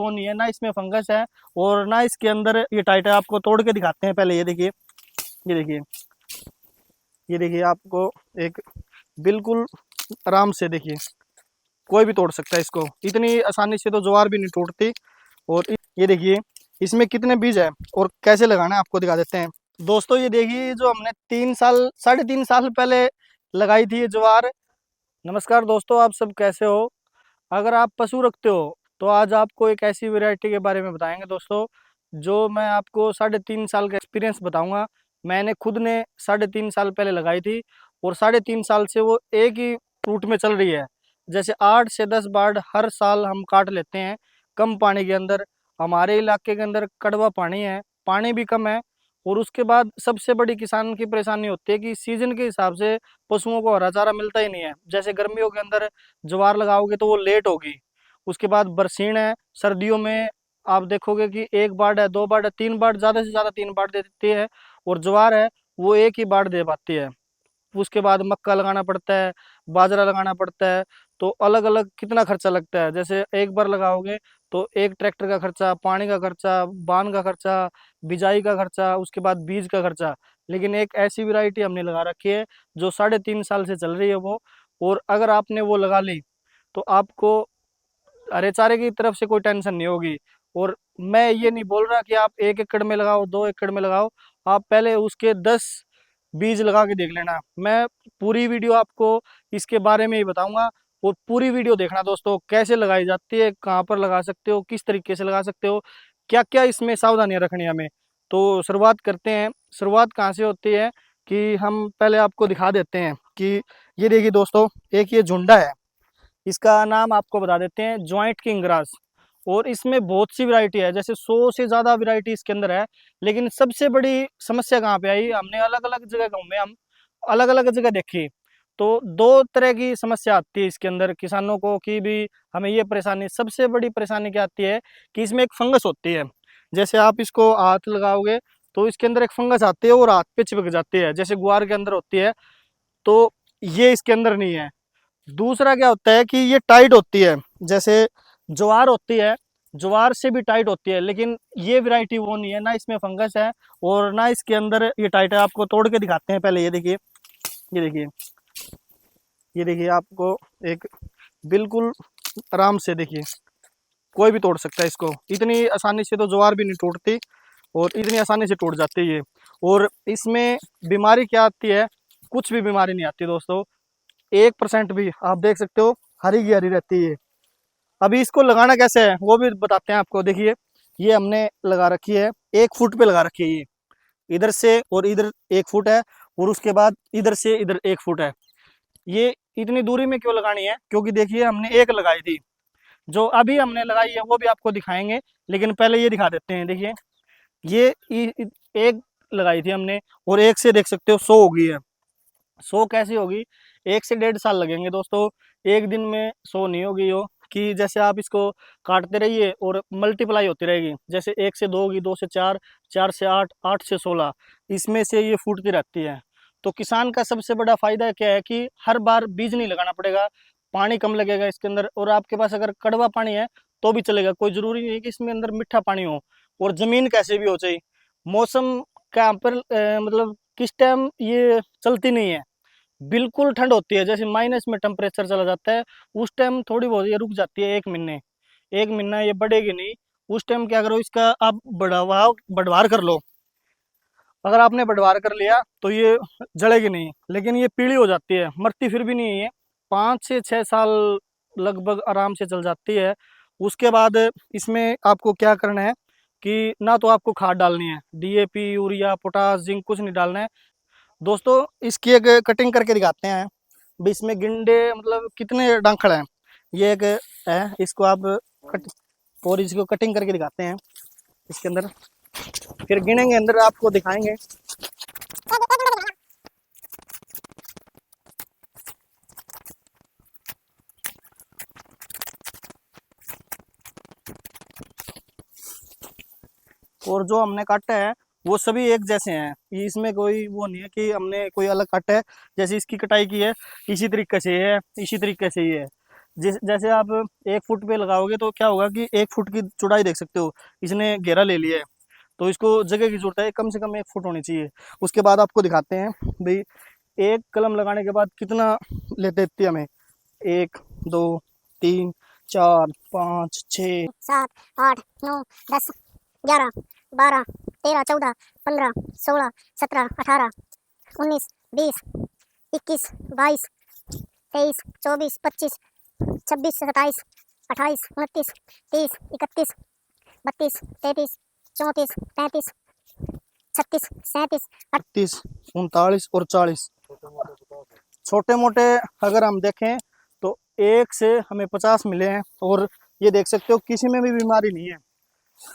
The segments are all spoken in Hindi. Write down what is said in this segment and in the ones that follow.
वो नहीं है, ना इसमें फंगस है और ना इसके अंदर ये टाइट है। आपको तोड़ के दिखाते हैं पहले। ये देखिए, ये देखिए, ये देखिए आपको एक बिल्कुल आराम से देखिए, कोई भी तोड़ सकता है इसको। इतनी आसानी से तो ज्वार भी नहीं टूटती। और ये देखिए इसमें कितने बीज है और कैसे लगाना है आपको दिखा देते हैं। दोस्तों ये देखिए जो हमने 3 साल 3.5 साल पहले लगाई थी ये ज्वार। नमस्कार दोस्तों, आप सब कैसे हो? अगर आप पशु रखते हो तो आज आपको एक ऐसी वैरायटी के बारे में बताएंगे दोस्तों, जो मैं आपको 3.5 साल का एक्सपीरियंस बताऊंगा। मैंने खुद ने 3.5 साल पहले लगाई थी और 3.5 साल से वो एक ही रूट में चल रही है। जैसे 8 से 10 बार हर साल हम काट लेते हैं कम पानी के अंदर। हमारे इलाके के अंदर कड़वा पानी है, पानी भी कम है। और उसके बाद सबसे बड़ी किसान की परेशानी होती है कि सीजन के हिसाब से पशुओं को हरा चारा मिलता ही नहीं है। जैसे गर्मियों के अंदर ज्वार लगाओगे तो वो लेट होगी। उसके बाद बरसीन है, सर्दियों में आप देखोगे कि 1 बार है, 2 बार है, 3 बार, ज़्यादा से ज़्यादा 3 बार दे देती है। और ज्वार है वो एक ही बार दे पाती है। उसके बाद मक्का लगाना पड़ता है, बाजरा लगाना पड़ता है। तो अलग अलग कितना खर्चा लगता है। जैसे एक बार लगाओगे तो एक ट्रैक्टर का खर्चा, पानी का खर्चा, बान का खर्चा, बिजाई का खर्चा, उसके बाद बीज का खर्चा। लेकिन एक ऐसी वैरायटी हमने लगा रखी है जो 3.5 साल से चल रही है वो। और अगर आपने वो लगा ली तो आपको हरे चारे की तरफ से कोई टेंशन नहीं होगी। और मैं ये नहीं बोल रहा कि आप 1 एकड़ में लगाओ, 2 एकड़ में लगाओ। आप पहले उसके 10 बीज लगा के देख लेना। मैं पूरी वीडियो आपको इसके बारे में ही बताऊंगा। और पूरी वीडियो देखना दोस्तों, कैसे लगाई जाती है, कहाँ पर लगा सकते हो, किस तरीके से लगा सकते हो, क्या क्या इसमें सावधानियां रखनी है हमें। तो शुरुआत करते हैं। शुरुआत कहाँ से होती है कि हम पहले आपको दिखा देते हैं कि ये देखिए दोस्तों, एक ये झुंडा है। इसका नाम आपको बता देते हैं, ज्वाइंट किंग ग्रास। और इसमें बहुत सी वैरायटी है, जैसे 100 से ज़्यादा वैरायटी इसके अंदर है। लेकिन सबसे बड़ी समस्या कहाँ पे आई, हमने अलग अलग जगह घूमे, हम अलग अलग जगह देखी। तो दो तरह की समस्या आती है इसके अंदर किसानों को कि भी हमें ये परेशानी, सबसे बड़ी परेशानी क्या आती है कि इसमें एक फंगस होती है। जैसे आप इसको हाथ लगाओगे तो इसके अंदर एक फंगस आती है और हाथ पे चिपक जाती है, जैसे गुआर के अंदर होती है। तो ये इसके अंदर नहीं है। दूसरा क्या होता है कि ये टाइट होती है, जैसे ज्वार होती है, ज्वार से भी टाइट होती है। लेकिन ये वैरायटी वो नहीं है, ना इसमें फंगस है और ना इसके अंदर ये टाइट है। आपको तोड़ के दिखाते हैं पहले। ये देखिए, ये देखिए, ये देखिए आपको एक बिल्कुल आराम से देखिए, कोई भी तोड़ सकता है इसको। इतनी आसानी से तो ज्वार भी नहीं टूटती और इतनी आसानी से टूट जाती है ये। और इसमें बीमारी क्या आती है, कुछ भी बीमारी नहीं आती दोस्तों। 1% भी, आप देख सकते हो, हरी की हरी रहती है। अभी इसको लगाना कैसे है वो भी बताते हैं आपको। देखिए ये हमने लगा रखी है, 1 फुट पे लगा रखी है ये। इधर से और इधर 1 फुट है और उसके बाद इधर से इधर 1 फुट है। ये इतनी दूरी में क्यों लगानी है, क्योंकि देखिए हमने एक लगाई थी, जो अभी हमने लगाई है वो भी आपको दिखाएंगे। लेकिन पहले ये दिखा देते हैं। देखिए ये एक लगाई थी हमने और एक से देख सकते हो 100 हो गई है। 100 कैसी होगी, 1 से 1.5 साल लगेंगे दोस्तों। एक दिन में 100 नहीं होगी वो, कि जैसे आप इसको काटते रहिए और मल्टीप्लाई होती रहेगी। जैसे 1 से 2 होगी, 2 से 4, 4 से 8, 8 से 16, इसमें से ये फूटती रहती है। तो किसान का सबसे बड़ा फायदा क्या है कि हर बार बीज नहीं लगाना पड़ेगा, पानी कम लगेगा इसके अंदर। और आपके पास अगर कड़वा पानी है तो भी चलेगा, कोई जरूरी नहीं है कि इसमें अंदर मीठा पानी हो। और जमीन कैसे भी हो चाहिए, मौसम का पर मतलब किस टाइम ये चलती नहीं है, बिल्कुल ठंड होती है, जैसे माइनस में टेम्परेचर चला जाता है, उस टाइम थोड़ी बहुत ये रुक जाती है 1 महीने। 1 महीना ये बढ़ेगी नहीं। उस टाइम क्या करो, इसका आप बढ़वार कर लो। अगर आपने बढ़वार कर लिया तो ये जलेगी नहीं, लेकिन ये पीली हो जाती है, मरती फिर भी नहीं है। 5 से 6 साल लगभग आराम से चल जाती है। उसके बाद इसमें आपको क्या करना है कि ना तो आपको खाद डालनी है, डीएपी, यूरिया, पोटास, जिंक कुछ नहीं डालना है दोस्तों। इसकी एक कटिंग करके दिखाते हैं। भी इसमें गिंडे मतलब कितने डंखल हैं, ये एक है, इसको आप कट और इसको कटिंग करके दिखाते हैं इसके अंदर। फिर गिनेंगे, अंदर आपको दिखाएंगे। और जो हमने काटा है वो सभी एक जैसे हैं, इसमें कोई वो नहीं है कि हमने कोई अलग काटा है। जैसे इसकी कटाई की है इसी तरीके से है, इसी तरीके से ही है। जैसे आप 1 फुट पे लगाओगे तो क्या होगा कि 1 फुट की चौड़ाई देख सकते हो, इसने घेरा ले लिया है। तो इसको जगह की जरूरत है, कम से कम 1 फुट होनी चाहिए। उसके बाद आपको दिखाते हैं भाई, एक कलम लगाने के बाद कितना लेते हैं हमें। 1 2 3 4 5 6 38 39 और 40। छोटे मोटे अगर हम देखें तो 1 से हमें 50 मिले हैं। और ये देख सकते हो किसी में भी बीमारी नहीं है,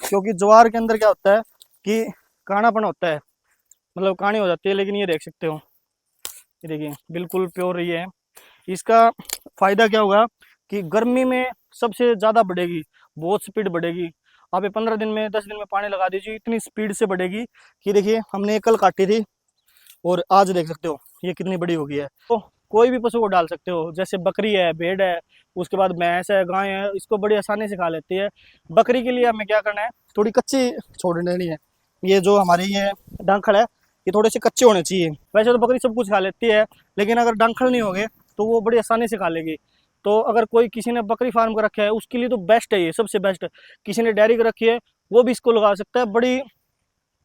क्योंकि ज्वार के अंदर क्या होता है कि काणापन होता है, मतलब काणी हो जाती है। लेकिन ये देख सकते हो, ये देखिए बिल्कुल प्योर ये है। इसका फायदा क्या होगा कि गर्मी में सबसे ज़्यादा बढ़ेगी, बहुत स्पीड बढ़ेगी। आप ये 15 दिन में 10 दिन में पानी लगा दीजिए, इतनी स्पीड से बढ़ेगी कि देखिए हमने कल काटी थी और आज देख सकते हो ये कितनी बड़ी हो गई है। तो कोई भी पशु को डाल सकते हो, जैसे बकरी है, भेड़ है, उसके बाद भैंस है, गाय है, इसको बड़ी आसानी से खा लेती है। बकरी के लिए हमें क्या करना है, थोड़ी कच्ची छोड़ देनी है। ये जो हमारी ये डंखल है, ये थोड़े से कच्चे होने चाहिए। वैसे तो बकरी सब कुछ खा लेती है, लेकिन अगर डंखल नहीं होगे तो वो बड़ी आसानी से खा लेगी। तो अगर कोई किसी ने बकरी फार्म का रखा है उसके लिए तो बेस्ट है, ये सबसे बेस्ट। किसी ने डेयरी का रखी है वो भी इसको लगा सकता है। बड़ी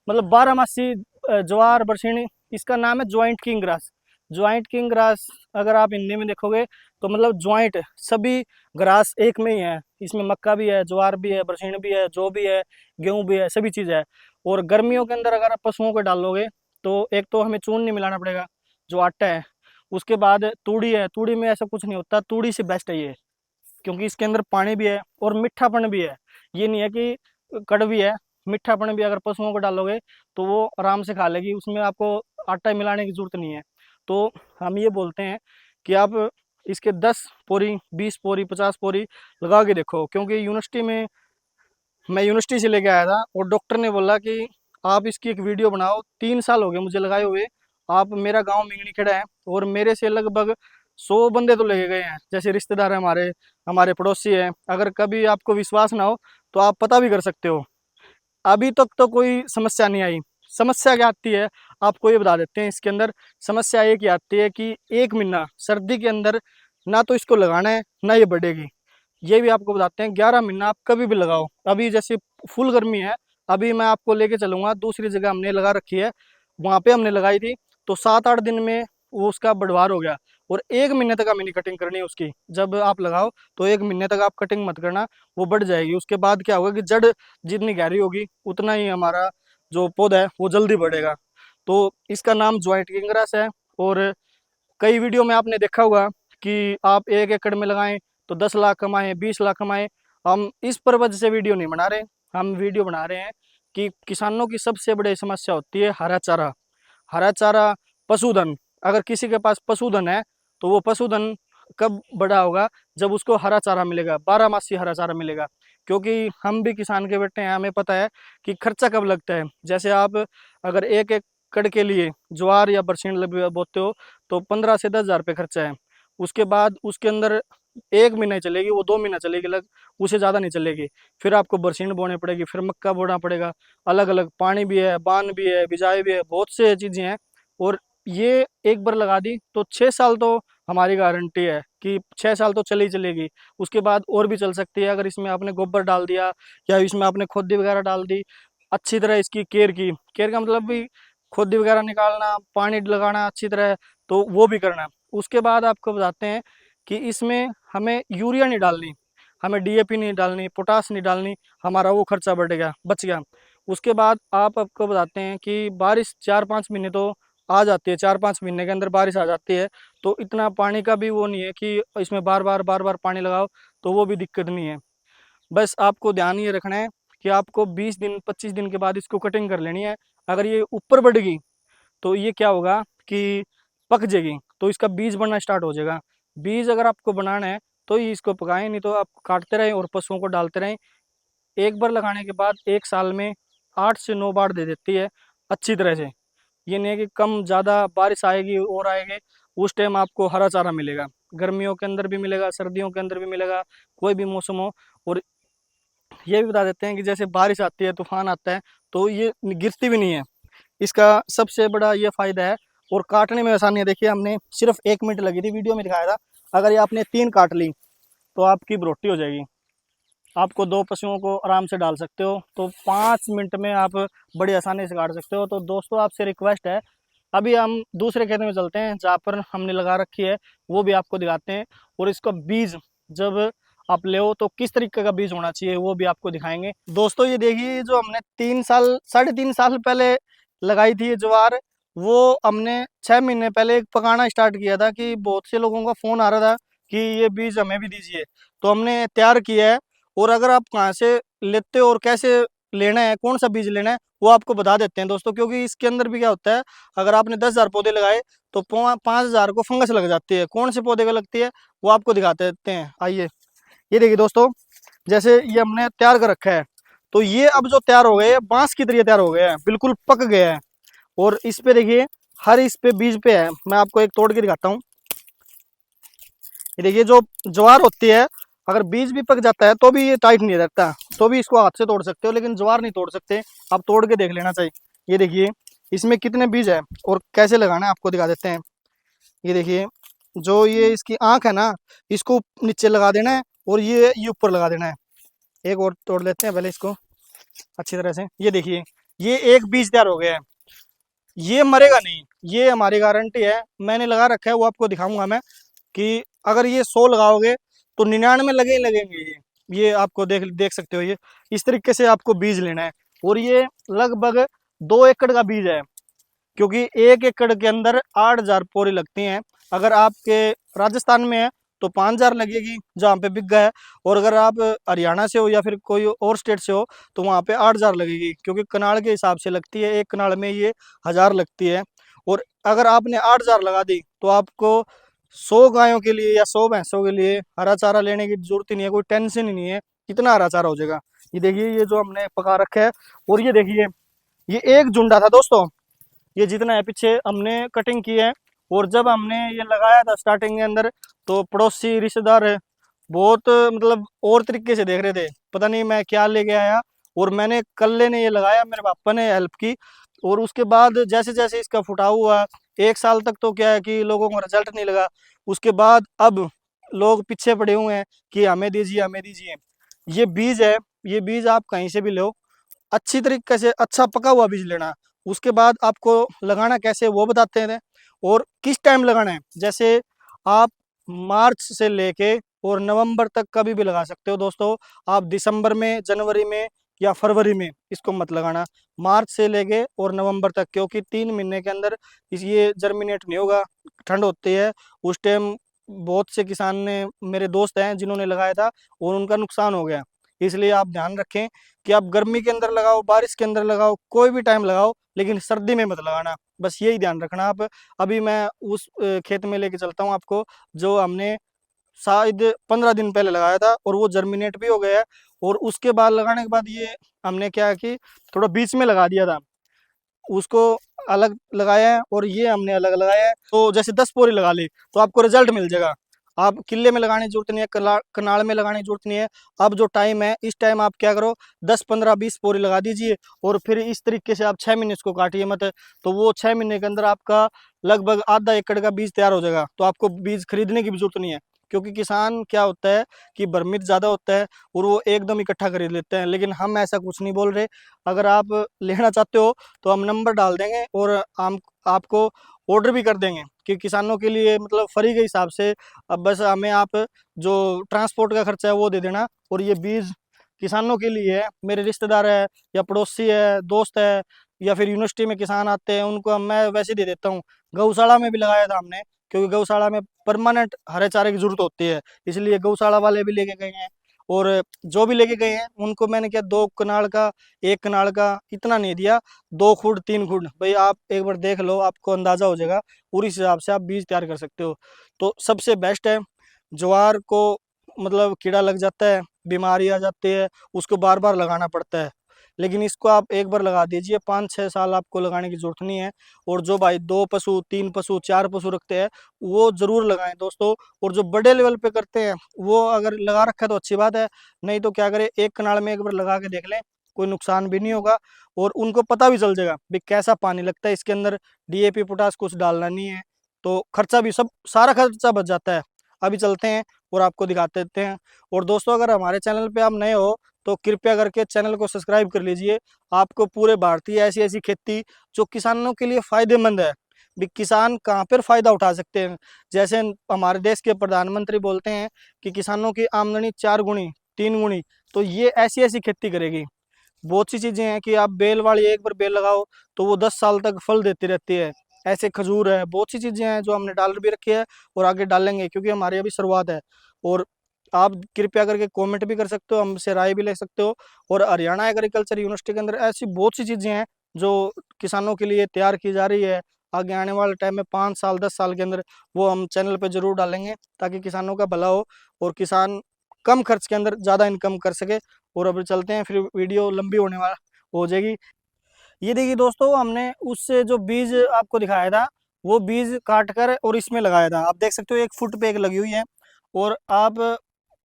मतलब 12 मासी ज्वार बरसीनी, इसका नाम है joint king grass. Joint king grass अगर आप हिंदी में देखोगे तो मतलब ज्वाइंट सभी ग्रास एक में ही है। इसमें मक्का भी है, ज्वार भी है, बरसीन भी है, जौ भी है, गेहूं भी है, सभी चीज़ है। और गर्मियों के अंदर अगर आप पशुओं को डालोगे तो एक तो हमें चून नहीं मिलाना पड़ेगा, जो आटा है। उसके बाद तूड़ी है, तूड़ी में ऐसा कुछ नहीं होता, तूड़ी से बेस्ट है ये, क्योंकि इसके अंदर पानी भी है और मीठापन भी है। ये नहीं है कि कड़वी है, मीठापन भी। अगर पशुओं को डालोगे तो वो आराम से खा लेगी, उसमें आपको आटा मिलाने की जरूरत नहीं है। तो हम ये बोलते हैं कि आप इसके 10 पोरी, 20 पोरी, 50 पोरी लगा के देखो। क्योंकि यूनिवर्सिटी में, मैं यूनिवर्सिटी से लेके आया था और डॉक्टर ने बोला कि आप इसकी एक वीडियो बनाओ। 3 साल हो गए मुझे लगाए हुए। आप, मेरा गांव मिंगनी खेड़ा है और मेरे से लगभग 100 बंदे तो लेके गए हैं, जैसे रिश्तेदार हैं हमारे, हमारे पड़ोसी हैं। अगर कभी आपको विश्वास ना हो तो आप पता भी कर सकते हो। अभी तक तो कोई समस्या नहीं आई। समस्या क्या आती है आपको ये बता देते हैं। इसके अंदर समस्या एक ही आती है कि 1 महीना सर्दी के अंदर ना तो इसको लगाना है ना ये बढ़ेगी। ये भी आपको बताते हैं, 11 महीना आप कभी भी लगाओ। अभी जैसे फुल गर्मी है, अभी मैं आपको लेके चलूंगा दूसरी जगह हमने लगा रखी है, वहाँ पे हमने लगाई थी। तो 7-8 दिन में वो उसका बढ़वार हो गया। और 1 महीने तक हमें नहीं कटिंग करनी है उसकी। जब आप लगाओ तो 1 महीने तक आप कटिंग मत करना, वो बढ़ जाएगी। उसके बाद क्या होगा कि जड़ जितनी गहरी होगी उतना ही हमारा जो पौधा है वो जल्दी बढ़ेगा। तो इसका नाम ज्वाइंट किंगरास है। और कई वीडियो में आपने देखा होगा कि आप 1 एकड़ में लगाएं तो 10 लाख कमाएं, 20 लाख कमाएं। हम इस पर्पज से वीडियो नहीं बना रहे, हम वीडियो बना रहे हैं कि किसानों की सबसे बड़ी समस्या होती है हरा चारा। हरा चारा, पशुधन। अगर किसी के पास पशुधन है तो वो पशुधन कब बड़ा होगा, जब उसको हरा चारा मिलेगा, 12 मासी हरा चारा मिलेगा। क्योंकि हम भी किसान के बेटे हैं, हमें पता है कि खर्चा कब लगता है। जैसे आप अगर 1 एकड़ के लिए ज्वार या बरसीन बोते हो तो 15 से 10 हज़ार रुपये खर्चा है। उसके बाद उसके अंदर 1 महीना ही चलेगी, वो 2 महीना चलेगी लग, उससे ज़्यादा नहीं चलेगी। फिर आपको बरसीन बोने पड़ेगी, फिर मक्का बोना पड़ेगा। अलग अलग पानी भी है, बान भी है, बिजाई भी है, बहुत से चीज़ें हैं। और ये एक बार लगा दी तो 6 साल तो हमारी गारंटी है कि 6 साल तो चली चलेगी। उसके बाद और भी चल सकती है अगर इसमें आपने गोबर डाल दिया या इसमें आपने खोदी वगैरह डाल दी। अच्छी तरह इसकी केयर की, केयर का मतलब भी खोदी वगैरह निकालना, पानी लगाना अच्छी तरह, तो वो भी करना। उसके बाद आपको बताते हैं कि इसमें हमें यूरिया नहीं डालनी, हमें डीएपी नहीं डालनी, पोटास नहीं डालनी, हमारा वो खर्चा बढ़ गया, बच गया। उसके बाद आपको बताते हैं कि बारिश 4-5 महीने तो आ जाती है, 4-5 महीने के अंदर बारिश आ जाती है। तो इतना पानी का भी वो नहीं है कि इसमें बार बार पानी लगाओ, तो वो भी दिक्कत नहीं है। बस आपको ध्यान ये रखना है कि आपको 20 दिन 25 दिन के बाद इसको कटिंग कर लेनी है। अगर ये ऊपर बढ़ गई तो ये क्या होगा कि पक जाएगी, तो इसका बीज बनना स्टार्ट हो जाएगा। बीज अगर आपको बनाना है तो ही इसको पकाएं, नहीं तो आप काटते रहें और पशुओं को डालते रहें। एक बार लगाने के बाद 1 साल में 8 से 9 बार दे देती है अच्छी तरह से। ये नहीं है कि कम ज़्यादा बारिश आएगी और आएगी उस टाइम आपको हरा चारा मिलेगा। गर्मियों के अंदर भी मिलेगा, सर्दियों के अंदर भी मिलेगा, कोई भी मौसम हो। और ये भी बता देते हैं कि जैसे बारिश आती है, तूफान आता है, तो ये गिरती भी नहीं है। इसका सबसे बड़ा ये फायदा है। और काटने में आसानी है। देखिए हमने सिर्फ 1 मिनट लगी थी, वीडियो में दिखाया था। अगर ये आपने 3 काट ली तो आपकी बरोटी हो जाएगी। आपको 2 पशुओं को आराम से डाल सकते हो, तो 5 मिनट में आप बड़ी आसानी से काट सकते हो। तो दोस्तों आपसे रिक्वेस्ट है, अभी हम दूसरे खेत में चलते हैं जहाँ पर हमने लगा रखी है, वो भी आपको दिखाते हैं। और इसका बीज जब आप ले तो किस तरीके का बीज होना चाहिए वो भी आपको दिखाएंगे। दोस्तों ये देखिए, जो हमने 3 साल 3.5 साल पहले लगाई थी ये ज्वार, वो हमने 6 महीने पहले पकाना स्टार्ट किया था कि बहुत से लोगों का फ़ोन आ रहा था कि ये बीज हमें भी दीजिए, तो हमने तैयार किया है। और अगर आप कहाँ से लेते हो और कैसे लेना है, कौन सा बीज लेना है, वो आपको बता देते हैं दोस्तों। क्योंकि इसके अंदर भी क्या होता है, अगर आपने 10,000 पौधे लगाए तो 5,000 को फंगस लग जाती है। कौन से पौधे को लगती है वो आपको दिखाते देते हैं। आइए, ये देखिए दोस्तों, जैसे ये हमने तैयार कर रखा है, तो ये अब जो तैयार हो गए, बांस की तरह तैयार हो गया है, बिल्कुल पक गया है। और इस पे देखिए, हर इस पे बीज पे है। मैं आपको एक तोड़ के दिखाता हूँ। ये देखिए, जो ज्वार होती है, अगर बीज भी पक जाता है तो भी ये टाइट नहीं रहता, तो भी इसको हाथ से तोड़ सकते हो, लेकिन ज्वार नहीं तोड़ सकते। आप तोड़ के देख लेना चाहिए। ये देखिए इसमें कितने बीज है और कैसे लगाना है आपको दिखा देते हैं। ये देखिए, जो ये इसकी आंख है ना, इसको नीचे लगा देना है और ये ऊपर लगा देना है। एक और तोड़ लेते हैं पहले इसको अच्छी तरह से। ये देखिए, ये एक बीज तैयार हो गया है। ये मरेगा नहीं, ये हमारी गारंटी है। मैंने लगा रखा है, वो आपको दिखाऊंगा मैं, कि अगर ये 100 लगाओगे तो 99 लगे ही लगेंगे। ये आपको देख देख सकते हो। ये इस तरीके से आपको बीज लेना है। और ये लगभग 2 एकड़ का बीज है, क्योंकि 1 एकड़ के अंदर 8,000 पोरी लगती हैं। अगर आपके राजस्थान में है तो 5,000 लगेगी जहाँ पे बिक है। और अगर आप हरियाणा से हो या फिर कोई और स्टेट से हो तो वहाँ पे 8,000 लगेगी, क्योंकि कनाल के हिसाब से लगती है। एक कनाल में ये 1,000 लगती है। और अगर आपने 8,000 लगा दी तो आपको 100 गायों के लिए या 100 भैंसों के लिए हरा चारा लेने की जरूरत ही नहीं है, कोई टेंशन ही नहीं है, इतना हरा चारा हो जाएगा। ये देखिए, ये जो हमने पका रखा है। और ये देखिए, ये एक झुंडा था दोस्तों, ये जितना है पीछे हमने कटिंग की है। और जब हमने ये लगाया था स्टार्टिंग के अंदर, तो पड़ोसी रिश्तेदार है बहुत, मतलब और तरीके से देख रहे थे, पता नहीं मैं क्या लेके आया। और मैंने कल्ले ने ये लगाया, मेरे पापा ने हेल्प की। और उसके बाद जैसे जैसे इसका फुटाव हुआ, 1 साल तक तो क्या है कि लोगों को रिजल्ट नहीं लगा। उसके बाद अब लोग पीछे पड़े हुए हैं कि हमें दीजिए, हमें दीजिए। ये बीज है, ये बीज आप कहीं से भी लो, अच्छी तरीके से अच्छा पका हुआ बीज लेना। उसके बाद आपको लगाना कैसे वो बताते हैं। और किस टाइम लगाना है, जैसे आप मार्च से लेके और नवंबर तक कभी भी लगा सकते हो दोस्तों। आप दिसंबर में, जनवरी में या फरवरी में इसको मत लगाना। मार्च से लेके और नवंबर तक, क्योंकि 3 महीने के अंदर ये जर्मिनेट नहीं होगा, ठंड होती है उस टाइम। बहुत से किसान ने, मेरे दोस्त हैं जिन्होंने लगाया था और उनका नुकसान हो गया। इसलिए आप ध्यान रखें कि आप गर्मी के अंदर लगाओ, बारिश के अंदर लगाओ, कोई भी टाइम लगाओ, लेकिन सर्दी में मत लगाना। बस यही ध्यान रखना आप। अभी मैं उस खेत में लेके चलता हूँ आपको, जो हमने शायद 15 दिन पहले लगाया था, और वो जर्मिनेट भी हो गया है। और उसके बाद लगाने के बाद ये हमने क्या कि थोड़ा बीच में लगा दिया था, उसको अलग लगाया है और ये हमने अलग लगाया है। तो जैसे 10 पोरी लगा ली तो आपको रिजल्ट मिल जाएगा। आप किले में लगाने की जरूरत नहीं है, कनाल में लगाने की जरूरत नहीं है। अब जो टाइम है, इस टाइम आप क्या करो, 10 15 20 पोरी लगा दीजिए। और फिर इस तरीके से आप 6 महीने इसको काटिए मत। तो वो 6 महीने के अंदर आपका लगभग आधा एकड़ का बीज तैयार हो जाएगा। तो आपको बीज खरीदने की भी जरूरत नहीं है, क्योंकि किसान क्या होता है कि भ्रमित ज़्यादा होता है और वो एकदम इकट्ठा खरीद लेते हैं। लेकिन हम ऐसा कुछ नहीं बोल रहे। अगर आप लेना चाहते हो तो हम नंबर डाल देंगे और हम आपको ऑर्डर भी कर देंगे, कि किसानों के लिए मतलब फ्री के हिसाब से। अब बस हमें आप जो ट्रांसपोर्ट का खर्चा है वो दे देना। और ये बीज किसानों के लिए है, मेरे रिश्तेदार है या पड़ोसी है, दोस्त है, या फिर यूनिवर्सिटी में किसान आते हैं, उनको मैं वैसे दे देता हूँ। गौशाला में भी लगाया था हमने, क्योंकि गौशाला में परमानेंट हरे चारे की जरूरत होती है, इसलिए गौशाला वाले भी लेके गए हैं। और जो भी लेके गए हैं उनको मैंने क्या 2 कनाल का, 1 कनाल का इतना नहीं दिया, 2 खुड 3 खुड, भाई आप एक बार देख लो, आपको अंदाजा हो जाएगा। और इस हिसाब से आप बीज तैयार कर सकते हो। तो सबसे बेस्ट है। ज्वार को मतलब कीड़ा लग जाता है, बीमारी आ जाती है, उसको बार बार लगाना पड़ता है। लेकिन इसको आप एक बार लगा दीजिए, 5-6 साल आपको लगाने की जरूरत नहीं है। और जो भाई 2 पशु, 3 पशु, 4 पशु रखते हैं वो जरूर लगाएं दोस्तों। और जो बड़े लेवल पे करते हैं वो अगर लगा रखा है तो अच्छी बात है, नहीं तो क्या करें, एक कनाल में एक बार लगा के देख लें, कोई नुकसान भी नहीं होगा। और उनको पता भी चल जाएगा भी कैसा पानी लगता है इसके अंदर, डीएपी पोटास कुछ डालना नहीं है, तो खर्चा भी सब सारा खर्चा बच जाता है। अभी चलते हैं और आपको दिखाते देते हैं। और दोस्तों अगर हमारे चैनल पे आप नए हो तो कृपया करके चैनल को सब्सक्राइब कर लीजिए। आपको पूरे भारतीय ऐसी ऐसी खेती जो किसानों के लिए फायदेमंद है, भी किसान कहाँ पर फायदा उठा सकते हैं। जैसे हमारे देश के प्रधानमंत्री बोलते हैं कि किसानों की आमदनी 4 गुनी 3 गुनी, तो ये ऐसी ऐसी खेती करेगी। बहुत सी चीजें हैं कि आप बेल वाली एक बार बेल लगाओ तो वो 10 साल तक फल देती रहती है। ऐसे खजूर है, बहुत सी चीजें हैं जो हमने डाल भी रखी है और आगे डालेंगे, क्योंकि हमारी अभी शुरुआत है। और आप कृपया करके कमेंट भी कर सकते हो, हमसे राय भी ले सकते हो। और हरियाणा एग्रीकल्चर यूनिवर्सिटी के अंदर ऐसी बहुत सी चीजें हैं जो किसानों के लिए तैयार की जा रही है। आगे आने वाले टाइम में 5 साल 10 साल के अंदर वो हम चैनल पर जरूर डालेंगे, ताकि किसानों का भला हो और किसान कम खर्च के अंदर ज़्यादा इनकम कर सके। और अब चलते हैं, फिर वीडियो लंबी होने वाला हो जाएगी। ये देखिए दोस्तों, हमने उससे जो बीज आपको दिखाया था वो बीज काट कर और इसमें लगाया था। आप देख सकते हो 1 फुट पे एक लगी हुई है। और आप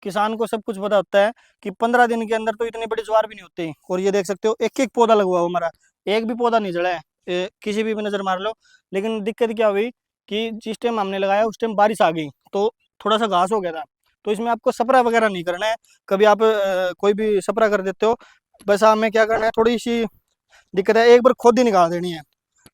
किसान को सब कुछ पता होता है कि 15 दिन के अंदर तो इतनी बड़ी ज्वार भी नहीं होती। और ये देख सकते हो एक एक पौधा लगा हुआ हमारा, एक भी पौधा नहीं जड़ा है। किसी भी नज़र मार लो। लेकिन दिक्कत क्या हुई कि जिस टाइम हमने लगाया उस टाइम बारिश आ गई तो थोड़ा सा घास हो गया था। तो इसमें आपको स्प्रे वगैरह नहीं करना है। कभी आप कोई भी स्प्रे कर देते हो, बस हमें क्या करना है, थोड़ी सी दिक्कत है, एक बार खोदी निकाल देनी है।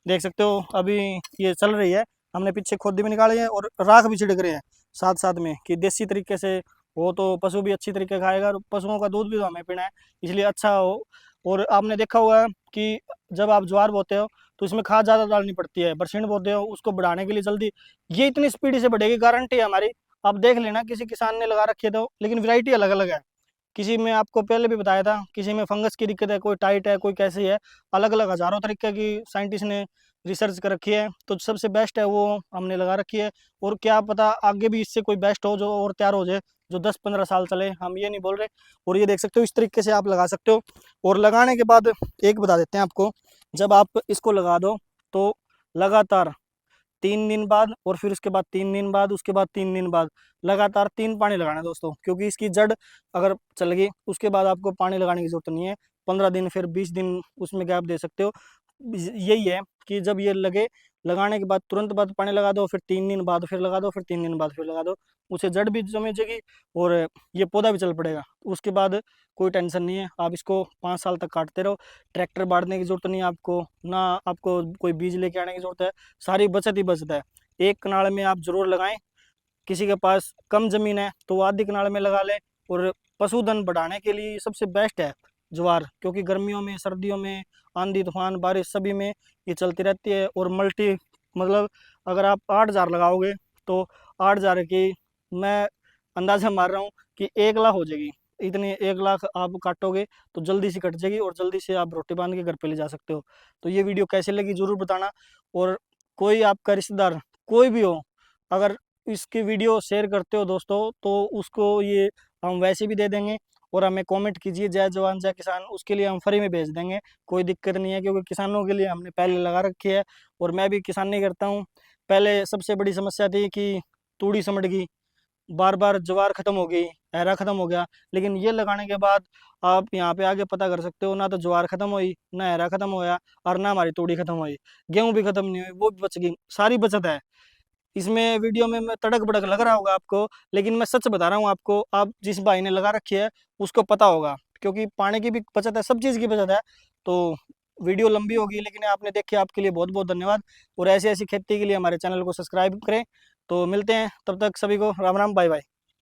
देख सकते हो अभी ये चल रही है, हमने पीछे खोदी भी निकाली है और राख भी छिड़क रहे हैं साथ साथ में, कि देसी तरीके से हो तो पशु भी अच्छी तरीके खाएगा और पशुओं का दूध भी तो हमें पीना है, इसलिए अच्छा हो। और आपने देखा होगा कि जब आप ज्वार बोते हो तो इसमें खाद ज़्यादा डालनी पड़ती है, बरसीन बोते हो उसको बढ़ाने के लिए जल्दी ये इतनी स्पीड से बढ़ेगी, गारंटी है हमारी। आप देख लेना, किसी किसान ने लगा रखी है तो, लेकिन वैरायटी अलग अलग है। किसी में आपको पहले भी बताया था, किसी में फंगस की दिक्कत है, कोई टाइट है, कोई कैसी है, अलग अलग हज़ारों तरीके की साइंटिस्ट ने रिसर्च कर रखी है। तो सबसे बेस्ट है वो हमने लगा रखी है। और क्या पता आगे भी इससे कोई बेस्ट हो जो और तैयार हो जाए, जो 10-15 साल चले, हम ये नहीं बोल रहे। और ये देख सकते हो इस तरीके से आप लगा सकते हो। और लगाने के बाद एक बता देते हैं आपको, जब आप इसको लगा दो तो लगातार 3 दिन बाद, और फिर उसके बाद 3 दिन बाद, उसके बाद 3 दिन बाद लगातार 3 पानी लगाना है दोस्तों। क्योंकि इसकी जड़ अगर चल गई उसके बाद आपको पानी लगाने की जरूरत नहीं है। 15 दिन फिर 20 दिन उसमें गैप दे सकते हो। यही है कि जब ये लगे, लगाने के बाद तुरंत बाद पानी लगा दो, फिर 3 दिन बाद फिर लगा दो, फिर 3 दिन बाद फिर लगा दो। उसे जड़ भी जमेगी और ये पौधा भी चल पड़ेगा। उसके बाद कोई टेंशन नहीं है, आप इसको 5 साल तक काटते रहो। ट्रैक्टर बांटने की जरूरत नहीं है आपको, ना आपको कोई बीज लेके आने की जरूरत है, सारी बचत ही बचत है। एक कनाल में आप जरूर लगाएं। किसी के पास कम जमीन है तो वो आधी कनाल में लगा ले। और पशुधन बढ़ाने के लिए सबसे बेस्ट है ज्वार, क्योंकि गर्मियों में सर्दियों में आंधी तूफान बारिश सभी में ये चलती रहती है। और मल्टी मतलब अगर आप 8,000 लगाओगे तो 8,000 की मैं अंदाजा मार रहा हूँ कि 1 लाख हो जाएगी। इतनी 1 लाख आप काटोगे तो जल्दी से कट जाएगी और जल्दी से आप रोटी बांध के घर पे ले जा सकते हो। तो ये वीडियो कैसे लगी जरूर बताना। और कोई आपका रिश्तेदार कोई भी हो, अगर इसकी वीडियो शेयर करते हो दोस्तों तो उसको ये हम वैसे भी दे देंगे। और हमें कमेंट कीजिए जय जवान जय किसान, उसके लिए हम फ्री में भेज देंगे, कोई दिक्कत नहीं है। क्योंकि किसानों के लिए हमने पहले लगा रखी है और मैं भी किसानी करता हूँ। पहले सबसे बड़ी समस्या थी कि तूड़ी समट गई, बार बार ज्वार खत्म हो गई, एरा खत्म हो गया। लेकिन ये लगाने के बाद आप यहाँ पे आगे पता कर सकते हो, ना तो ज्वार खत्म हुई, ना एरा खत्म होया, और ना हमारी तूड़ी खत्म हुई, गेहूं भी खत्म नहीं हुई, वो भी बच गई, सारी बचत है। इसमें वीडियो में मैं तड़क भड़क लग रहा होगा आपको, लेकिन मैं सच बता रहा हूँ आपको। आप जिस भाई ने लगा रखी है उसको पता होगा, क्योंकि पानी की भी बचत है, सब चीज़ की बचत है। तो वीडियो लंबी होगी लेकिन आपने देखी, आपके लिए बहुत बहुत धन्यवाद। और ऐसी ऐसी खेती के लिए हमारे चैनल को सब्सक्राइब करें। तो मिलते हैं, तब तक सभी को राम राम, बाय बाय।